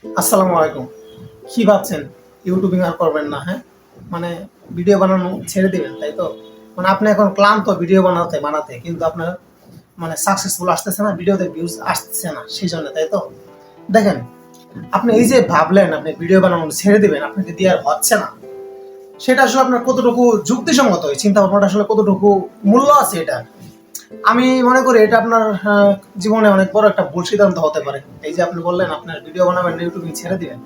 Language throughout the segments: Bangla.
আসসালামু আলাইকুম। কি ভাবছেন ইউটিউবিং আর করবেন না? হ্যাঁ, মানে ভিডিও বানানো ছেড়ে দিবেন, তাই তো? মানে আপনি এখন ক্লান্ত ভিডিও বানাতে বানাতে, কিন্তু আপনার মানে সাকসেসফুল আসতেছে না, ভিডিওতে ভিউজ আসতেছে না, সেই জন্য, তাই তো? দেখেন, আপনি এই যে ভাবলেন আপনি ভিডিও বানানো ছেড়ে দিবেন, আপনাকে দিয়ে আর হচ্ছে না, সেটা আসলে আপনার কতটুকু যুক্তিসঙ্গত, এই চিন্তা ভাবনাটা আসলে কতটুকু মূল্য আছে এটা? আমি মনে করি এটা আপনার জীবনে অনেক বড় একটা ভুল সিদ্ধান্ত হতে পারে। এই যে আপনি বললেন আপনার ভিডিও বানাবেন, ইউটিউবিং ছেড়ে দিবেন,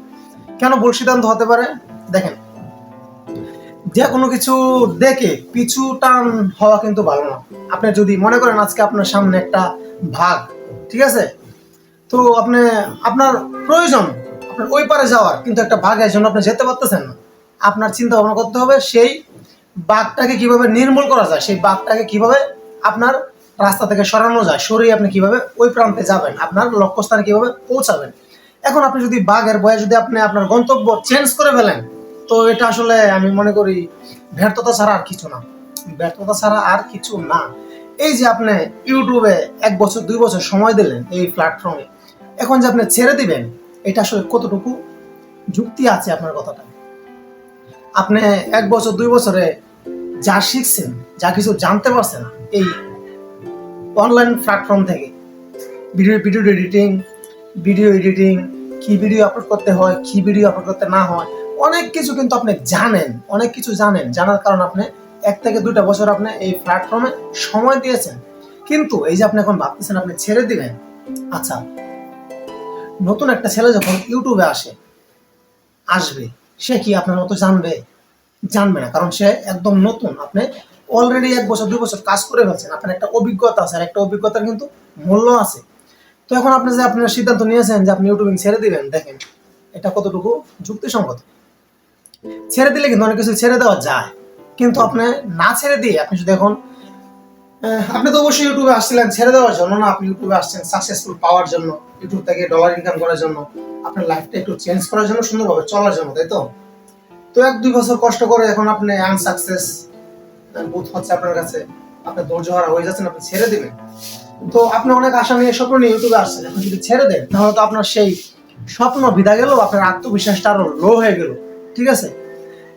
কেন ভুল সিদ্ধান্ত হতে পারে? দেখেন, যে কোনো কিছু দেখে পিছু টান হওয়া কিন্তু ভালো না। আপনি যদি মনে করেন আজকে আপনার সামনে একটা ভাগ, ঠিক আছে, তো আপনি আপনার প্রয়োজন আপনার ওই পারে যাওয়ার, কিন্তু একটা বাঘের জন্য আপনি যেতে পারতেছেন না। আপনার চিন্তা ভাবনা করতে হবে সেই বাঘটাকে কিভাবে নির্মূল করা যায়, সেই বাঘটাকে কিভাবে আপনার রাস্তা থেকে সরানো যায়, সরিয়ে আপনি কিভাবে ওই প্রান্তে যাবেন, আপনার লক্ষ্যস্থানে কিভাবে পৌঁছাবেন। এখন আপনি যদি বাঘের ভয়ে যদি আপনি আপনার গন্তব্য চেঞ্জ করে ফেলেন, তো এটা আসলে আমি মনে করি ব্যর্থতা ছাড়া আর কিছু না। ব্যর্থতা ছাড়া আর কিছু না। এই যে আপনি ইউটিউবে 1 বছর 2 বছর সময় দিলেন এই প্ল্যাটফর্মে, এখন যে আপনি ছেড়ে দিবেন, এটা আসলে কতটুকু যুক্তি আছে আপনার কথাটা? আপনি 1 বছর 2 বছরে যা শিখছেন, যা কিছু জানতে পারছেন এই অনলাইন প্ল্যাটফর্ম থেকে, ভিডিও এডিটিং, কি ভিডিও আপলোড করতে হয়, কি ভিডিও আপলোড করতে না হয়, অনেক কিছু কিন্তু আপনি জানেন, অনেক কিছু জানেন। জানার কারণে আপনি 1 থেকে 2টা বছর আপনি এই প্ল্যাটফর্মে সময় দিয়েছেন। কিন্তু এই যে আপনি এখন ভাবতেছেন আপনি ছেড়ে দিবেন, আচ্ছা, নতুন একটা ছেলে যখন ইউটিউবে আসবে, সে কি আপনার মতো জানবে? জানবে না, কারণ সে একদম নতুন। আপনি অলরেডি 1 বছর 2 বছর কাজ করে ফেলছেন, আপনার একটা অভিজ্ঞতা আছে, আর একটা অভিজ্ঞতার কিন্তু মূল্য আছে। তো এখন আপনি যে আপনার সিদ্ধান্ত নিয়েছেন যে আপনি ইউটিউবিং ছেড়ে দিবেন, দেখেন এটা কতটুকু যুক্তিসঙ্গত। ছেড়ে দিলে কিন্তু অনেক কিছু ছেড়ে দেওয়া যায়, কিন্তু আপনি না ছেড়ে দিয়ে আপনি যদি এখন আপনি তো অবশ্যই ইউটিউবে আসছিলেন ছেড়ে দেওয়ার জন্য না, আপনি ইউটিউবে আসছেন সাকসেসফুল পাওয়ার জন্য, ইউটিউব থেকে ডলার ইনকাম করার জন্য, আপনার লাইফটা একটু চেঞ্জ করার জন্য, সুন্দরভাবে চলার জন্য, তাই তো? তো 1-2 বছর কষ্ট করে এখন আপনি আনসাকসেস বোধ হচ্ছে আপনার কাছে, আপনার ধৈর্য হারা হয়ে যাচ্ছেন, আপনি ছেড়ে দিবেন। তো আপনি অনেক আশা নিয়ে স্বপ্ন নিয়ে ইউটিউবে আসছেন, এখন যদি ছেড়ে দেন তাহলে তো আপনার সেই স্বপ্ন বিদা গেল, আপনার আত্মবিশ্বাসটা আরো লো হয়ে গেল, ঠিক আছে?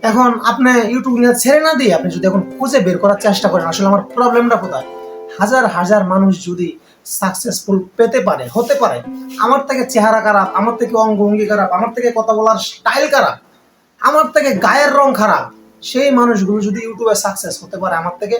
এখন আপনি ইউটিউব নিয়ে ছেড়ে না দিয়ে আপনি যদি এখন খুঁজে বের করার চেষ্টা করেন আসলে আমার প্রবলেমটা কোথায়, হাজার হাজার মানুষ যদি সাকসেসফুল পেতে পারে, হতে পারে, আমার থেকে চেহারা খারাপ, আমার থেকে অঙ্গ ভঙ্গি খারাপ, আমার থেকে কথা বলার স্টাইল খারাপ, আমার থেকে গায়ের রং খারাপ, সেই মানুষগুলো যদি ইউটিউবে সাকসেস হতে পারে, আমার থেকে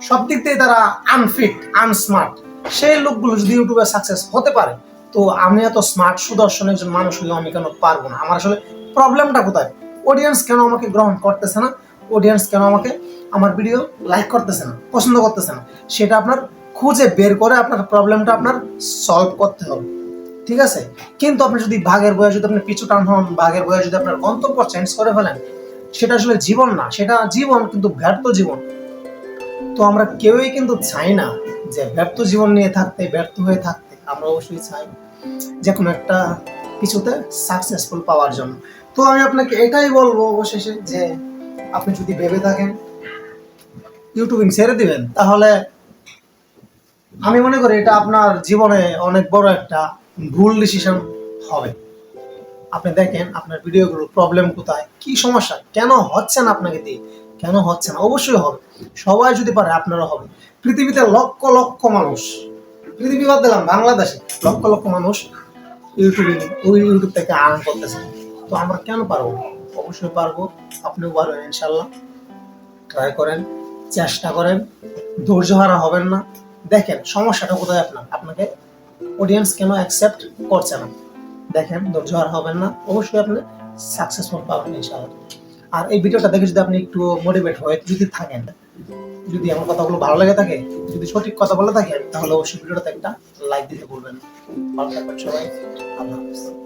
সব দিক দিয়ে তারা আনফিট, আনস্মার্ট, সেই লোকগুলো যদি ইউটিউবে সাকসেস হতে পারে, তো আমি এত স্মার্ট সুদর্শন একজন মানুষ হলে আমি কেন পারবো না? আমার আসলে প্রবলেমটা কোথায়? অডিয়েন্স কেন আমাকে গ্রহণ করতেছে না? অডিয়েন্স কেন আমাকে আমার ভিডিও লাইক করতেছে না, পছন্দ করতেছে না? সেটা আপনার খুঁজে বের করে আপনার প্রবলেমটা আপনার সলভ করতে হবে, ঠিক আছে? কিন্তু আপনি যদি ভাগের বয়ে যদি আপনি পিছু টান হন, ভাগের বয়ে যদি আপনার গন্তব্য চেঞ্জ করে ফেলেন, সেটা আসলে জীবন না, সেটা জীবন কিন্তু ব্যর্থ জীবন। তো আমরা কেউই কিন্তু চাই না যে ব্যর্থ জীবন নিয়ে থাকতে, ব্যর্থ হয়ে থাকতে। আমরা অবশ্যই চাই যে কোনো একটা কিছুতে সাকসেসফুল পাওয়ার জন্য। তো আমি আপনাকে এটাই বলবো অবশেষে, যে আপনি যদি ভেবে থাকেন ইউটিউবিং ছেড়ে দিবেন, তাহলে আমি মনে করি এটা আপনার জীবনে অনেক বড় একটা ভুল ডিসিশন হবে। আপনি দেখেন আপনার ভিডিওগুলো প্রবলেম কোথায়, কি সমস্যা, কেন হচ্ছে না আপনাকে দিয়ে, কেন হচ্ছে না? অবশ্যই হবে, সবাই যদি পারে আপনারও হবে। পৃথিবীতে লক্ষ লক্ষ মানুষ, পৃথিবী বাদ দিলাম, বাংলাদেশে লক্ষ লক্ষ মানুষ ইউটিউব থেকে আর্ন করতেছে। তো আমরা কেন পারবো না? অবশ্যই পারবো, আপনিও পারবেন ইনশাল্লাহ। ট্রাই করেন, চেষ্টা করেন, ধৈর্য হারা হবেন না। দেখেন সমস্যাটা কোথায় আপনার, আপনাকে অডিয়েন্স কেন অ্যাকসেপ্ট করছে না? দেখেন, ধৈর্য হারা হবেন না, অবশ্যই আপনি সাকসেসফুল পাবেন ইনশাআল্লাহ। আর এই ভিডিওটা দেখে যদি আপনি একটু মোটিভেট হয়ে যদি থাকেন, যদি আমার কথাগুলো ভালো লেগে থাকে, যদি সঠিক কথা বলে থাকেন, তাহলে অবশ্যই ভিডিওটাতে একটা লাইক দিতে ভুলবেন না। ভালো থাকবেন সবাই, আল্লাহ হাফেজ।